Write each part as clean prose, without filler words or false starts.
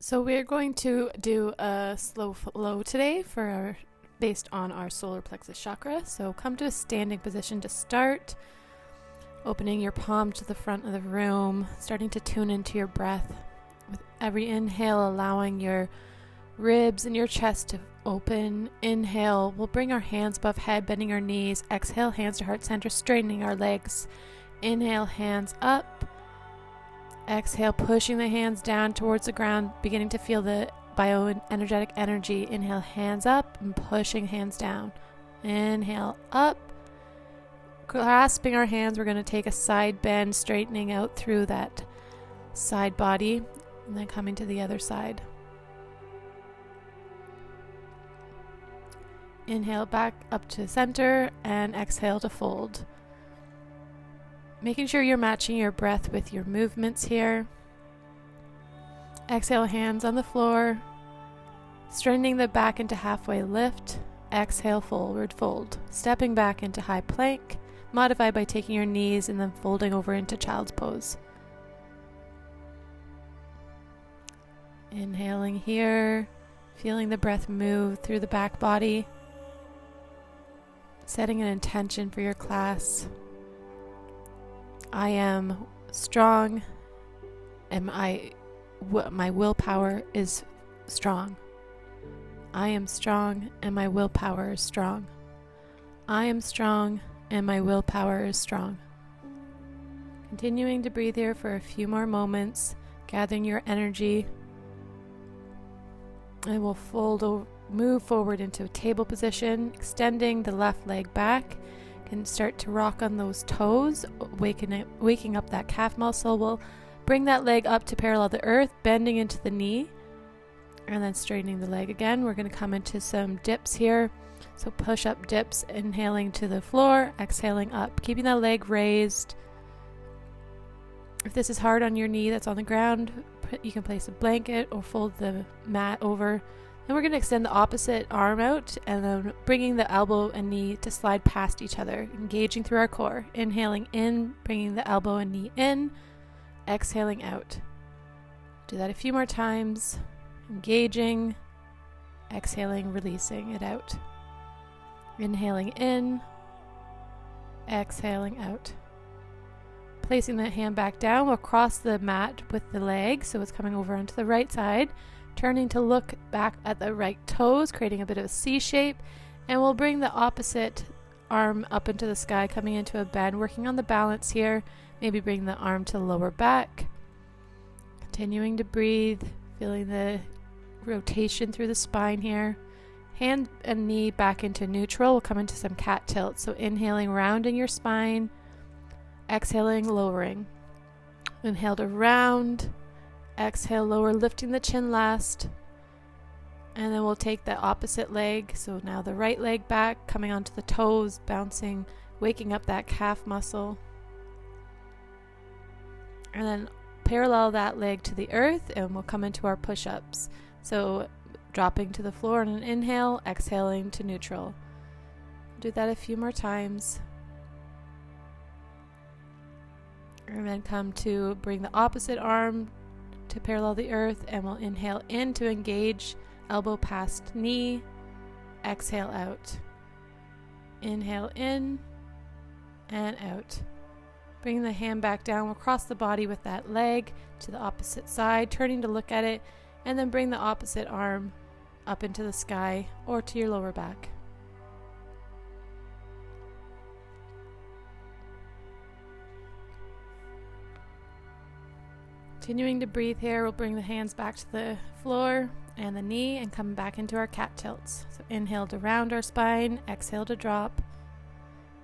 So we're going to do a slow flow today based on our solar plexus chakra. So come to a standing position to start, opening your palm to the front of the room, starting to tune into your breath. With every inhale, allowing your ribs and your chest to open. Inhale, we'll bring our hands above head, bending our knees. Exhale, hands to heart center, straightening our legs. Inhale, hands up. Exhale, pushing the hands down towards the ground, beginning to feel the bioenergetic energy. Inhale, hands up and pushing hands down. Inhale, up. Clasping our hands, we're going to take a side bend, straightening out through that side body, and then coming to the other side. Inhale back up to center and exhale to fold. Making sure you're matching your breath with your movements here. Exhale, hands on the floor. Straightening the back into halfway lift. Exhale, forward fold. Stepping back into high plank. Modify by taking your knees and then folding over into child's pose. Inhaling here. Feeling the breath move through the back body. Setting an intention for your class. I am strong and my willpower is strong. I am strong and my willpower is strong. I am strong and my willpower is strong. Continuing to breathe here for a few more moments, gathering your energy. And we'll move forward into a table position, extending the left leg back. And start to rock on those toes, waking up that calf muscle. We'll bring that leg up to parallel the earth, bending into the knee, and then straightening the leg again. We're going to come into some dips here. So push-up dips, inhaling to the floor, exhaling up, keeping that leg raised. If this is hard on your knee that's on the ground, you can place a blanket or fold the mat over. Then we're going to extend the opposite arm out and then bringing the elbow and knee to slide past each other, engaging through our core. Inhaling in, bringing the elbow and knee in, exhaling out. Do that a few more times, engaging, exhaling, releasing it out. Inhaling in, exhaling out. Placing the hand back down, we'll cross the mat with the leg so it's coming over onto the right side. Turning to look back at the right toes, creating a bit of a C shape, and we'll bring the opposite arm up into the sky, coming into a bend, working on the balance here. Maybe bring the arm to the lower back. Continuing to breathe, feeling the rotation through the spine here. Hand and knee back into neutral. We'll come into some cat tilt. So inhaling, rounding your spine. Exhaling, lowering. Inhale to round. Exhale, lower, lifting the chin last. And then we'll take the opposite leg. So now the right leg back, coming onto the toes, bouncing, waking up that calf muscle. And then parallel that leg to the earth, and we'll come into our push-ups. So dropping to the floor on an inhale, exhaling to neutral. Do that a few more times. And then come to bring the opposite arm to parallel the earth, and we'll inhale in to engage, elbow past knee, exhale out. Inhale in and out. Bring the hand back down, we'll cross the body with that leg to the opposite side, turning to look at it, and then bring the opposite arm up into the sky or to your lower back. Continuing to breathe here, we'll bring the hands back to the floor and the knee and come back into our cat tilts. So inhale to round our spine, exhale to drop,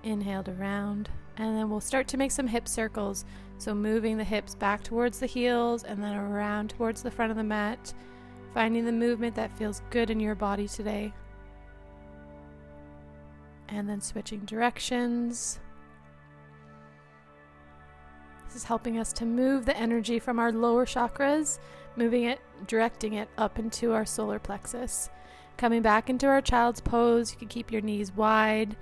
inhale to round, and then we'll start to make some hip circles. So moving the hips back towards the heels and then around towards the front of the mat, finding the movement that feels good in your body today. And then switching directions. This is helping us to move the energy from our lower chakras, moving it, directing it up into our solar plexus. Coming back into our child's pose, you can keep your knees wide,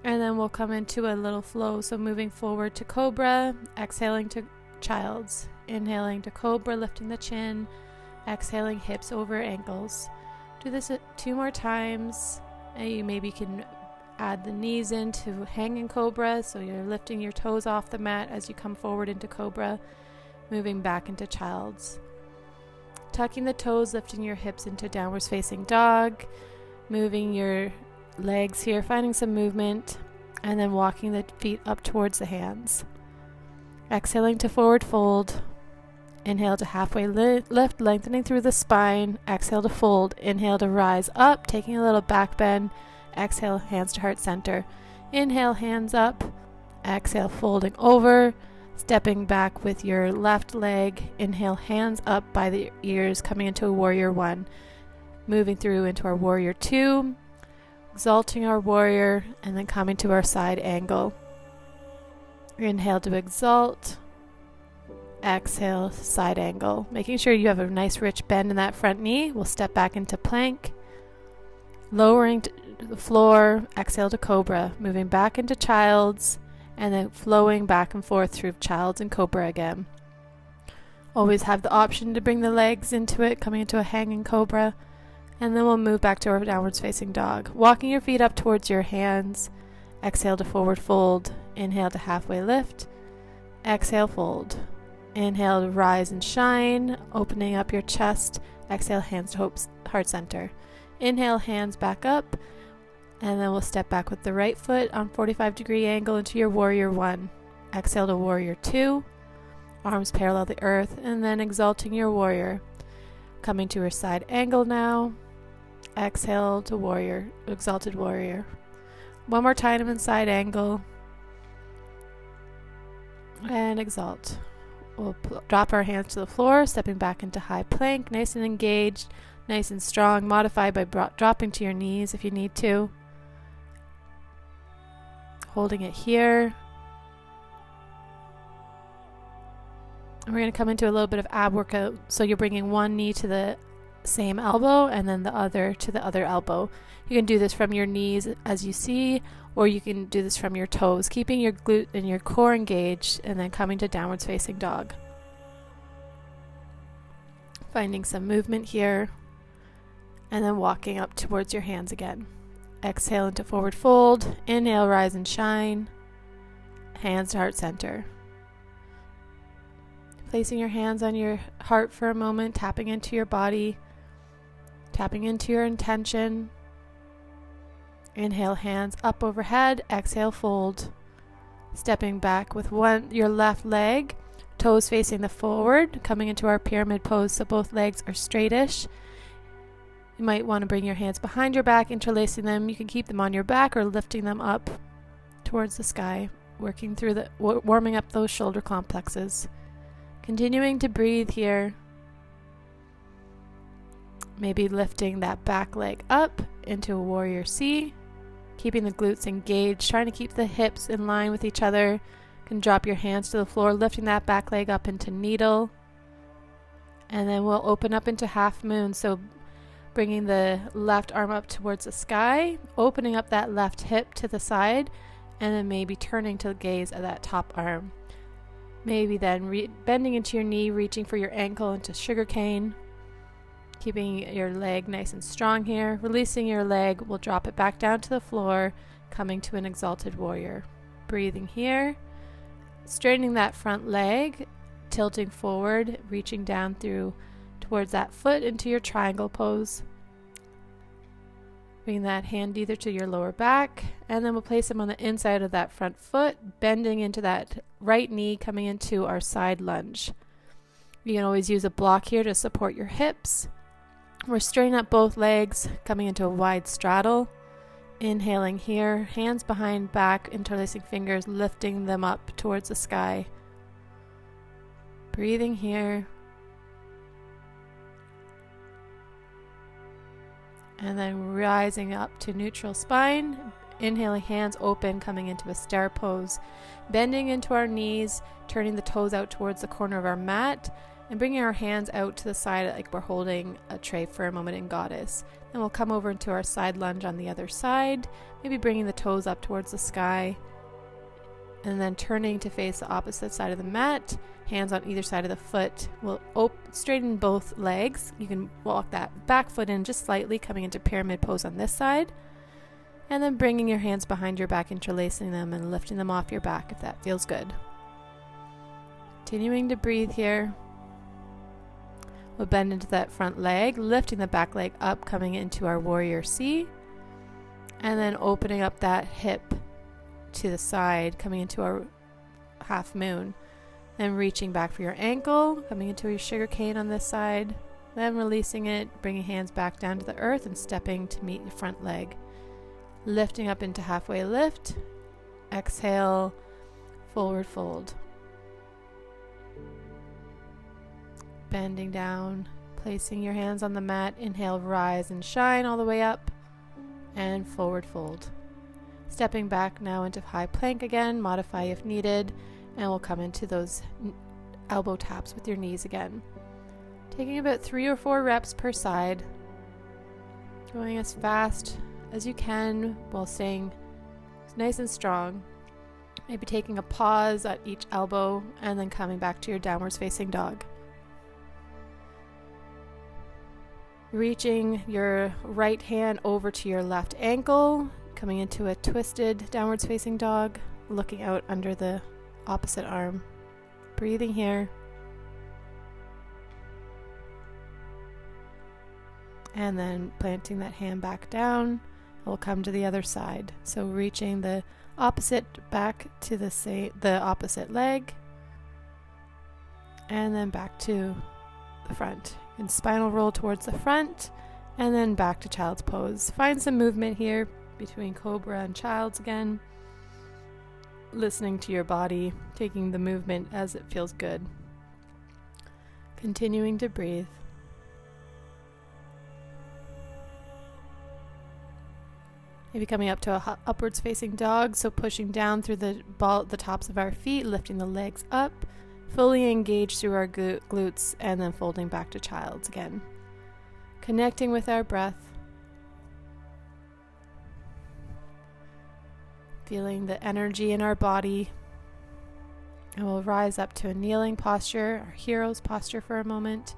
and then we'll come into a little flow. So moving forward to cobra, exhaling to child's, inhaling to cobra, lifting the chin, Exhaling, hips over ankles. Do this 2 more times, and you maybe can add the knees into hanging cobra, so you're lifting your toes off the mat as you come forward into cobra, moving back into child's. Tucking the toes, lifting your hips into downwards facing dog, moving your legs here, finding some movement, and then walking the feet up towards the hands. Exhaling to forward fold. Inhale to halfway lift, lengthening through the spine. Exhale to fold. Inhale to rise up, taking a little back bend. Exhale, hands to heart center. Inhale, hands up. Exhale, folding over. Stepping back with your left leg. Inhale, hands up by the ears, coming into a warrior 1. Moving through into our warrior 2. Exalting our warrior, and then coming to our side angle. Inhale to exalt. Exhale, side angle. Making sure you have a nice rich bend in that front knee. We'll step back into plank. Lowering to the floor. Exhale to cobra. Moving back into child's. And then flowing back and forth through child's and cobra again. Always have the option to bring the legs into it, coming into a hanging cobra. And then we'll move back to our downwards facing dog. Walking your feet up towards your hands. Exhale to forward fold. Inhale to halfway lift. Exhale, fold. Inhale to rise and shine, opening up your chest. Exhale, hands to heart center. Inhale, hands back up. And then we'll step back with the right foot on 45-degree angle into your warrior 1. Exhale to warrior 2. Arms parallel the earth, and then exalting your warrior. Coming to your side angle now. Exhale to warrior, exalted warrior. One more time in side angle. And exalt. We'll drop our hands to the floor, stepping back into high plank, nice and engaged, nice and strong. Modify by dropping to your knees if you need to. Holding it here. And we're going to come into a little bit of ab workout. So you're bringing one knee to the same elbow and then the other to the other elbow. You can do this from your knees as you see, or you can do this from your toes, keeping your glute and your core engaged, and then coming to downwards facing dog. Finding some movement here, and then walking up towards your hands again. Exhale into forward fold. Inhale, rise and shine. Hands to heart center. Placing your hands on your heart for a moment, tapping into your body, tapping into your intention. Inhale, hands up overhead. Exhale, fold. Stepping back with your left leg, toes facing the forward, coming into our pyramid pose so both legs are straightish. You might want to bring your hands behind your back, interlacing them. You can keep them on your back or lifting them up towards the sky, working through warming up those shoulder complexes. Continuing to breathe here. Maybe lifting that back leg up into a warrior C. Keeping the glutes engaged, trying to keep the hips in line with each other. You can drop your hands to the floor, lifting that back leg up into needle. And then we'll open up into half moon. So bringing the left arm up towards the sky, opening up that left hip to the side, and then maybe turning to gaze at that top arm. Maybe then bending into your knee, reaching for your ankle into sugarcane. Keeping your leg nice and strong here. Releasing your leg, we'll drop it back down to the floor, coming to an exalted warrior. Breathing here. Straightening that front leg, tilting forward, reaching down towards that foot into your triangle pose. Bring that hand either to your lower back, and then we'll place them on the inside of that front foot, bending into that right knee, coming into our side lunge. You can always use a block here to support your hips. We're straightening up both legs, coming into a wide straddle. Inhaling here, hands behind back, interlacing fingers, lifting them up towards the sky. Breathing here. And then rising up to neutral spine. Inhaling, hands open, coming into a star pose. Bending into our knees, turning the toes out towards the corner of our mat, and bringing our hands out to the side like we're holding a tray for a moment in goddess. Then we'll come over into our side lunge on the other side, maybe bringing the toes up towards the sky, and then turning to face the opposite side of the mat, hands on either side of the foot. We'll straighten both legs. You can walk that back foot in just slightly, coming into pyramid pose on this side. And then bringing your hands behind your back, interlacing them and lifting them off your back if that feels good. Continuing to breathe here. We'll bend into that front leg, lifting the back leg up, coming into our warrior C. And then opening up that hip to the side, coming into our half moon. Then reaching back for your ankle, coming into your sugar cane on this side. Then releasing it, bringing hands back down to the earth and stepping to meet your front leg. Lifting up into halfway lift. Exhale, forward fold. Bending down, placing your hands on the mat. Inhale, rise and shine all the way up. And forward fold. Stepping back now into high plank again, modify if needed, and we'll come into those elbow taps with your knees again. Taking about 3 or 4 reps per side, going as fast as you can while staying nice and strong. Maybe taking a pause at each elbow and then coming back to your downwards facing dog. Reaching your right hand over to your left ankle, coming into a twisted downwards facing dog, looking out under the opposite arm. Breathing here. And then planting that hand back down. We'll come to the other side. So reaching the opposite back to the opposite leg. And then back to the front. And spinal roll towards the front. And then back to child's pose. Find some movement here between cobra and child's again. Listening to your body, taking the movement as it feels good. Continuing to breathe. Maybe coming up to a upwards facing dog, so pushing down through the tops of our feet, lifting the legs up, fully engaged through our glutes, and then folding back to child's again. Connecting with our breath. Feeling the energy in our body. And we'll rise up to a kneeling posture, our hero's posture for a moment.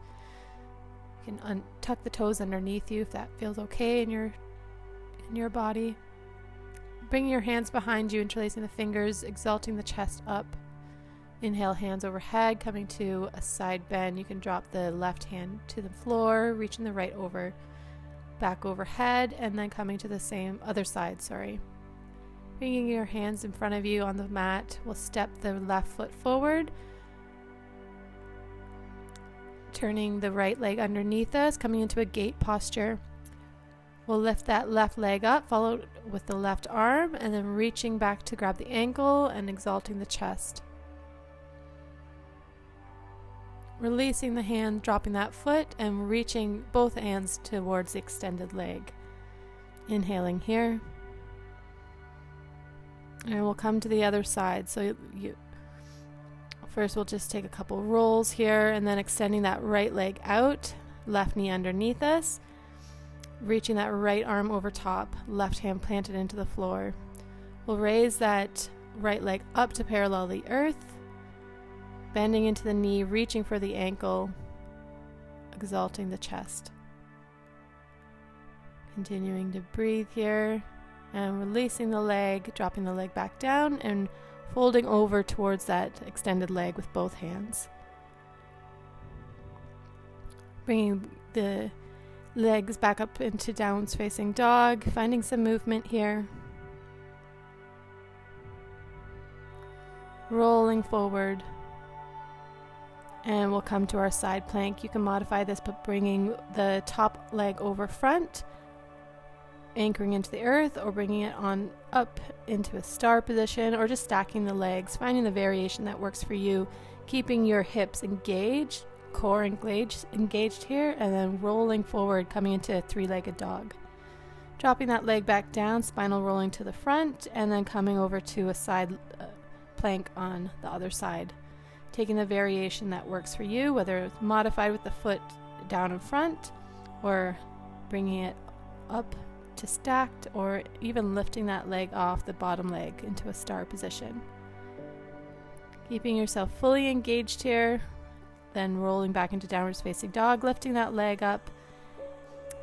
You can tuck the toes underneath you if that feels okay in your body. Bringing your hands behind you, interlacing the fingers, exalting the chest up. Inhale, hands overhead, coming to a side bend. You can drop the left hand to the floor, reaching the right over, back overhead, and then coming to the same other side, Bringing your hands in front of you on the mat, we'll step the left foot forward, turning the right leg underneath us, coming into a gate posture. We'll lift that left leg up, followed with the left arm, and then reaching back to grab the ankle and exalting the chest. Releasing the hand, dropping that foot, and reaching both hands towards the extended leg. Inhaling here. And we'll come to the other side. So first we'll just take a couple rolls here, and then extending that right leg out, left knee underneath us, reaching that right arm over top, left hand planted into the floor. We'll raise that right leg up to parallel the earth, bending into the knee, reaching for the ankle, exalting the chest. Continuing to breathe here. And releasing the leg, dropping the leg back down, and folding over towards that extended leg with both hands. Bringing the legs back up into downwards facing dog, finding some movement here. Rolling forward. And we'll come to our side plank. You can modify this by bringing the top leg over front, anchoring into the earth, or bringing it on up into a star position, or just stacking the legs, finding the variation that works for you, keeping your hips engaged, core engaged here, and then rolling forward, coming into a 3-legged dog. Dropping that leg back down, spinal rolling to the front, and then coming over to a side plank on the other side. Taking the variation that works for you, whether it's modified with the foot down in front, or bringing it up to stacked, or even lifting that leg off the bottom leg into a star position. Keeping yourself fully engaged here. Then rolling back into downwards facing dog, lifting that leg up.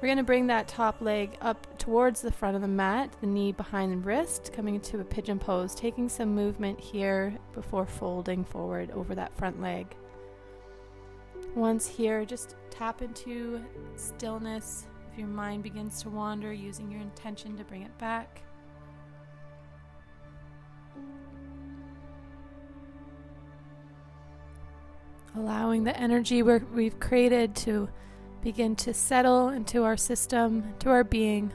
We're going to bring that top leg up towards the front of the mat, the knee behind the wrist, coming into a pigeon pose, taking some movement here before folding forward over that front leg. Once here, just tap into stillness. If your mind begins to wander, using your intention to bring it back. Allowing the energy we've created to begin to settle into our system, to our being.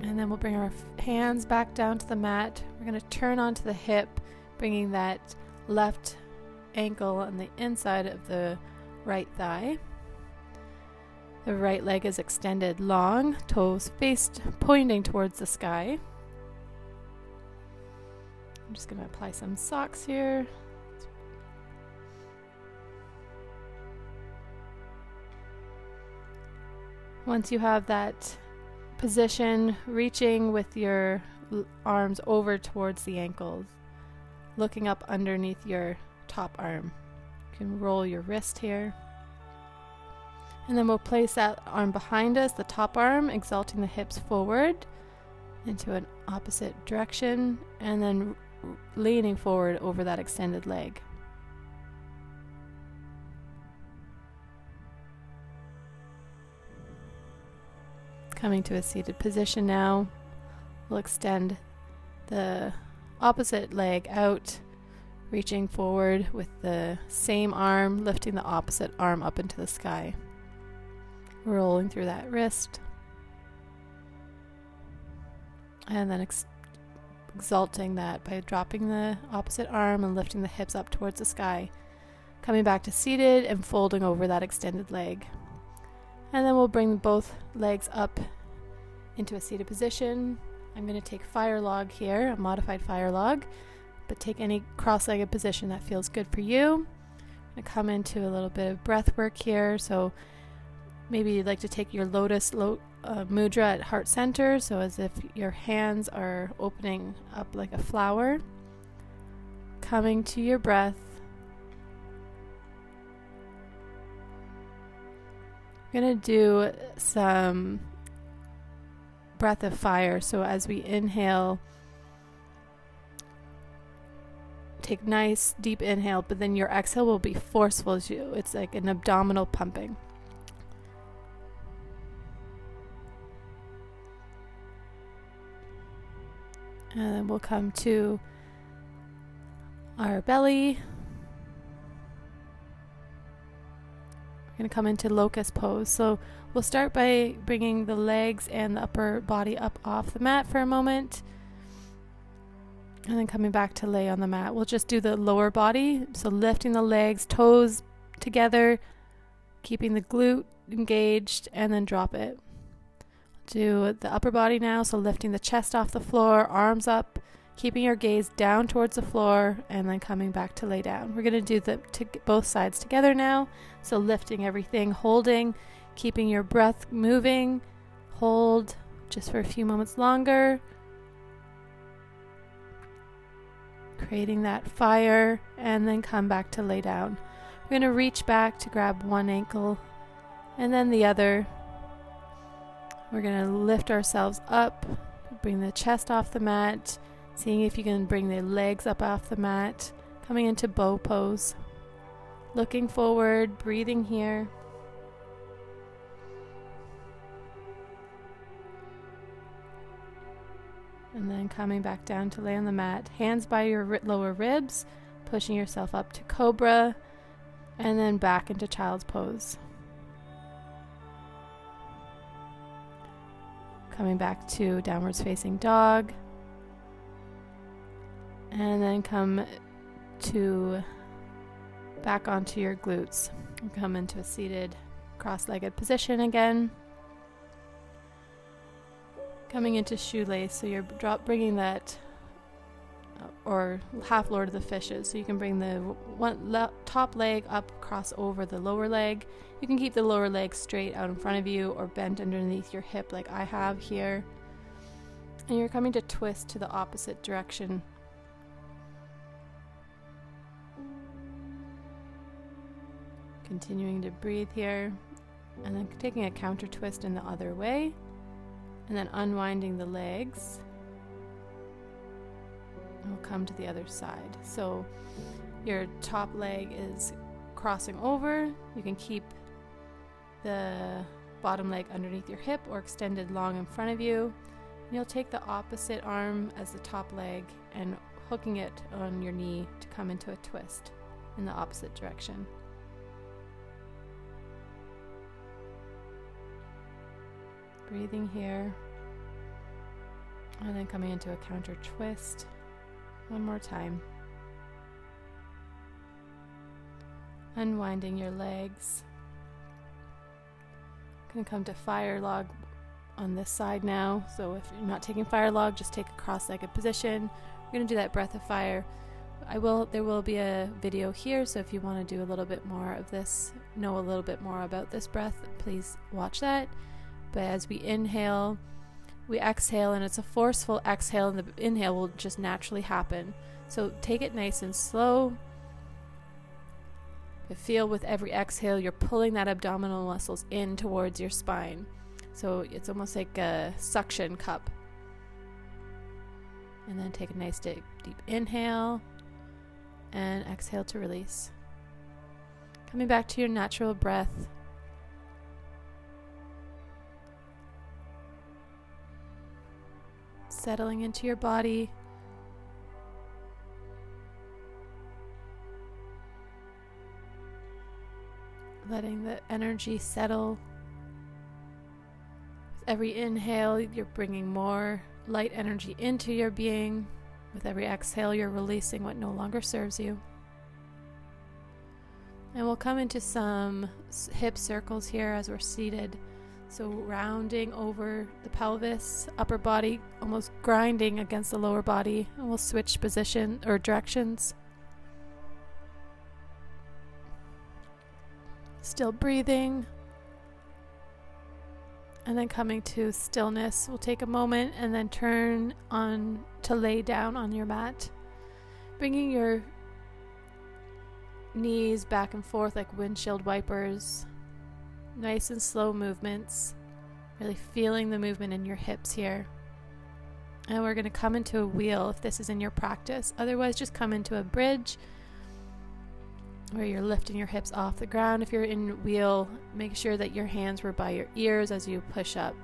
And then we'll bring our hands back down to the mat. We're going to turn onto the hip, bringing that left ankle on the inside of the right thigh. The right leg is extended long, toes faced, pointing towards the sky. I'm just going to apply some socks here. Once you have that position, reaching with your arms over towards the ankles, looking up underneath your top arm. You can roll your wrist here. And then we'll place that arm behind us, the top arm, exalting the hips forward into an opposite direction, and then leaning forward over that extended leg. Coming to a seated position now, we'll extend the opposite leg out, reaching forward with the same arm, lifting the opposite arm up into the sky. Rolling through that wrist. And then exalting that by dropping the opposite arm and lifting the hips up towards the sky. Coming back to seated and folding over that extended leg. And then we'll bring both legs up into a seated position. I'm going to take fire log here, a modified fire log, but take any cross-legged position that feels good for you. I'm going to come into a little bit of breath work here. So maybe you'd like to take your lotus mudra at heart center, so as if your hands are opening up like a flower. Coming to your breath. We're going to do some breath of fire. So as we inhale, take nice deep inhale, but then your exhale will be forceful as you. It's like an abdominal pumping. And then we'll come to our belly. We're going to come into locust pose. So we'll start by bringing the legs and the upper body up off the mat for a moment. And then coming back to lay on the mat. We'll just do the lower body. So lifting the legs, toes together, keeping the glute engaged, and then drop it. Do the upper body now, so lifting the chest off the floor, arms up, keeping your gaze down towards the floor, and then coming back to lay down. We're going to do both sides together now, so lifting everything, holding, keeping your breath moving, hold just for a few moments longer, creating that fire, and then come back to lay down. We're going to reach back to grab one ankle and then the other. We're going to lift ourselves up, bring the chest off the mat, seeing if you can bring the legs up off the mat, coming into bow pose, looking forward, breathing here. And then coming back down to lay on the mat, hands by your lower ribs, pushing yourself up to cobra, and then back into child's pose. Coming back to downwards facing dog. And then come to back onto your glutes. And come into a seated cross-legged position again. Coming into shoelace, so you're bringing that, or half Lord of the Fishes. So you can bring the top leg up, cross over the lower leg. You can keep the lower leg straight out in front of you or bent underneath your hip like I have here. And you're coming to twist to the opposite direction. Continuing to breathe here, and then taking a counter twist in the other way, and then unwinding the legs. And we'll come to the other side. So your top leg is crossing over. You can keep the bottom leg underneath your hip or extended long in front of you. And you'll take the opposite arm as the top leg and hooking it on your knee to come into a twist in the opposite direction. Breathing here, and then coming into a counter twist. One more time. Unwinding your legs. Going to come to fire log on this side now. So if you're not taking fire log, just take a cross-legged position. We're going to do that breath of fire. There will be a video here, so if you want to do a little bit more of this, know a little bit more about this breath, please watch that. But as we inhale, we exhale, and it's a forceful exhale, and the inhale will just naturally happen. So take it nice and slow. But feel with every exhale, you're pulling that abdominal muscles in towards your spine. So it's almost like a suction cup. And then take a nice deep inhale, and exhale to release. Coming back to your natural breath. Settling into your body. Letting the energy settle. With every inhale, you're bringing more light energy into your being. With every exhale, you're releasing what no longer serves you. And we'll come into some hip circles here as we're seated. So rounding over the pelvis, upper body almost grinding against the lower body. And we'll switch position or directions. Still breathing. And then coming to stillness. We'll take a moment and then turn on to lay down on your mat. Bringing your knees back and forth like windshield wipers. Nice and slow movements, really feeling the movement in your hips here. And we're going to come into a wheel if this is in your practice. Otherwise, just come into a bridge where you're lifting your hips off the ground. If you're in wheel, make sure that your hands were by your ears as you push up.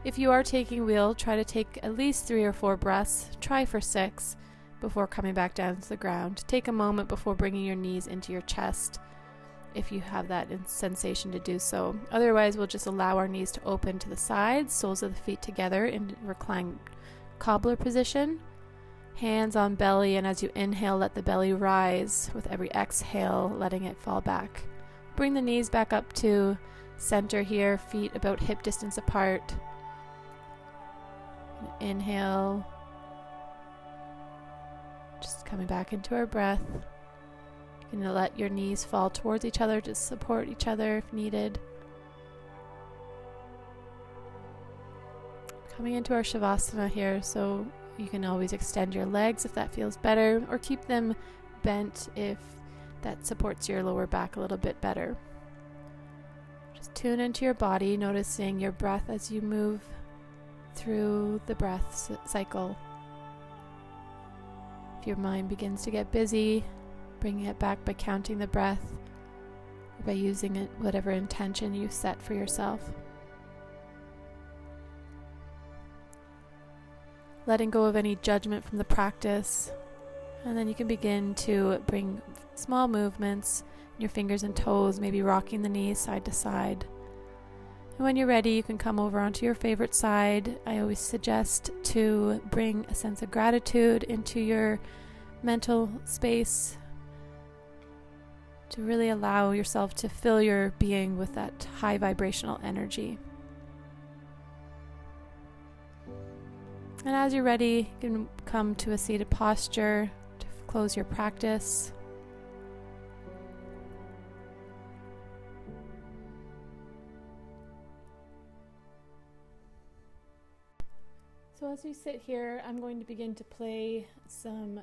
If you are taking wheel, try to take at least 3 or 4 breaths. Try for 6 before coming back down to the ground. Take a moment before bringing your knees into your chest, if you have that sensation to do so. Otherwise, we'll just allow our knees to open to the sides, soles of the feet together in reclined cobbler position. Hands on belly, and as you inhale, let the belly rise. With every exhale, letting it fall back. Bring the knees back up to center here, feet about hip distance apart. Inhale. Just coming back into our breath. You're going to let your knees fall towards each other to support each other if needed. Coming into our Shavasana here, so you can always extend your legs if that feels better, or keep them bent if that supports your lower back a little bit better. Just tune into your body, noticing your breath as you move through the breath cycle. If your mind begins to get busy, bringing it back by counting the breath, or by using it whatever intention you set for yourself. Letting go of any judgment from the practice, and then you can begin to bring small movements in your fingers and toes, maybe rocking the knees side to side. And when you're ready, you can come over onto your favorite side. I always suggest to bring a sense of gratitude into your mental space, to really allow yourself to fill your being with that high vibrational energy. And as you're ready, you can come to a seated posture to close your practice. So as you sit here, I'm going to begin to play some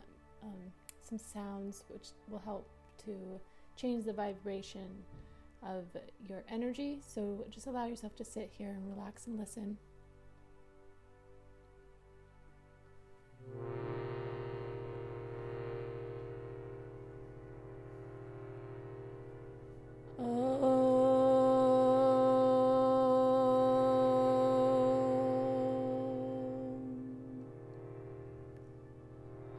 sounds which will help to change the vibration of your energy. So just allow yourself to sit here and relax and listen.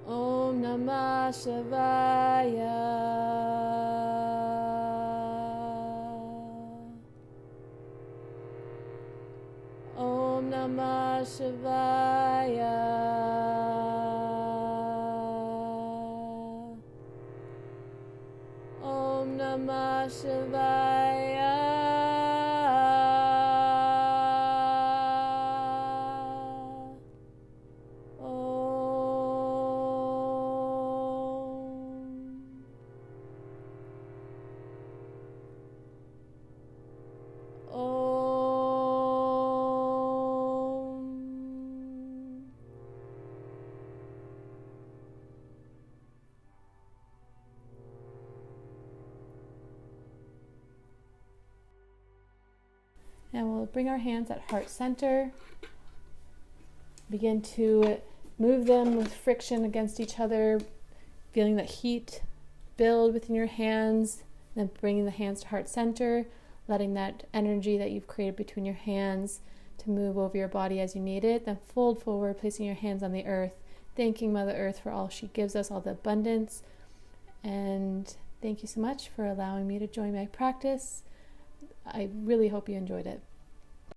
Om Namah Shivaya. Om Namah Shivaya. Om Namah Shivaya. And we'll bring our hands at heart center. Begin to move them with friction against each other, feeling that heat build within your hands. Then bringing the hands to heart center, letting that energy that you've created between your hands to move over your body as you need it. Then fold forward, placing your hands on the earth, thanking Mother Earth for all she gives us, all the abundance. And thank you so much for allowing me to join my practice. I really hope you enjoyed it.